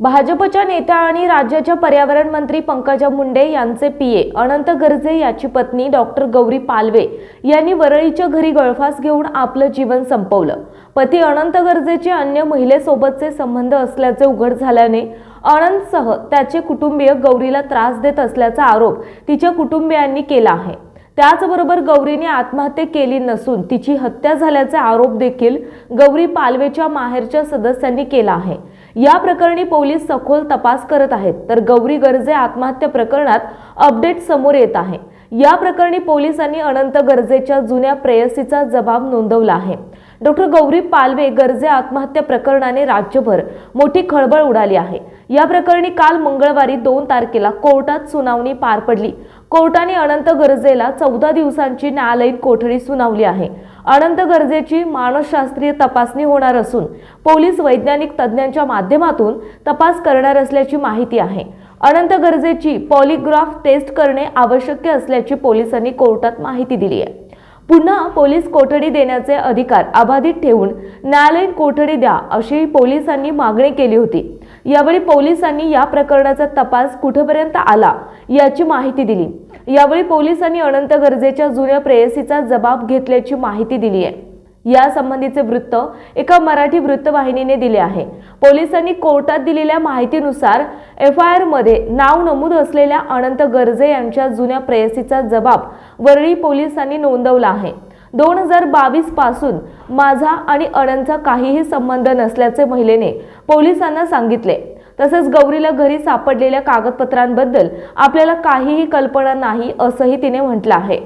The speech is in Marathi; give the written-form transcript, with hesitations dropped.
भाजपच्या नेत्या आणि राज्याच्या पर्यावरण मंत्री पंकजा मुंडे यांचे पीए अनंत गर्जे याची पत्नी डॉक्टर गौरी पालवे यांनी वरळीच्या घरी गळफास घेऊन आपलं जीवन संपवलं। पती अनंत गर्जेचे अन्य महिलेसोबतचे संबंध असल्याचे उघड झाल्याने अनंतसह त्याचे कुटुंबीय गौरीला त्रास देत असल्याचा आरोप तिच्या कुटुंबियांनी केला आहे। त्याचबरोबर गौरीने आत्महत्या केली नसून तिची हत्या झाल्याचे आरोप देखील गौरी पालवेच्या माहेरच्या सदस्यांनी केला आहे। या प्रकरणी पोलीस सखोल तपास करत आहेत, तर गौरी गर्जे आत्महत्या प्रकरणात अपडेट समोर येत आहे। या प्रकरणी पोलिसांनी अनंत गर्जेच्या जुन्या प्रेयसीचा जबाब नोंदवला आहे। डॉक्टर गौरी पालवे गर्जे आत्महत्या प्रकरणाने राज्यभर मोठी खळबळ उडाली आहे। या प्रकरणी काल मंगळवारी 2 तारखेला कोर्टात सुनावणी पार पडली। कोर्टाने अनंत गर्जेला 14 दिवसांची न्यायालयीन कोठडी सुनावली आहे। अनंत गर्जेची मानसशास्त्रीय तपासणी होणार असून पोलीस वैज्ञानिक तज्ञांच्या माध्यमातून तपास करणार असल्याची माहिती आहे। अनंत गर्जेची पॉलिग्राफ टेस्ट करणे आवश्यक असल्याची पोलिसांनी कोर्टात माहिती दिली आहे। पुन्हा पोलीस कोठडी देण्याचे अधिकार अबाधित ठेवून न्यायालयीन कोठडी द्या अशी पोलिसांनी मागणी केली होती। यावेळी पोलिसांनी या प्रकरणाचा तपास कुठेपर्यंत आला याची माहिती दिली। यावेळी पोलिसांनी अनंत गर्जेच्या जुन्या प्रेयसीचा जबाब घेतल्याची माहिती दिली आहे। या संबंधीचे वृत्त एका मराठी वृत्तवाहिनीने दिले आहे। पोलिसांनी कोर्टात दिलेल्या माहितीनुसार एफआयआर मध्ये नाव नमूद असलेल्या अनंत गर्जे यांच्या जुन्या प्रेयसीचा जबाब वरळी पोलिसांनी नोंदवला आहे। 2022 पासून माझा आणि अनंतचा काहीही संबंध नसल्याचे महिलेने पोलिसांना सांगितले। तसेच गौरीला घरी सापडलेल्या कागदपत्रांबद्दल आपल्याला काहीही कल्पना नाही असंही तिने म्हटलं आहे।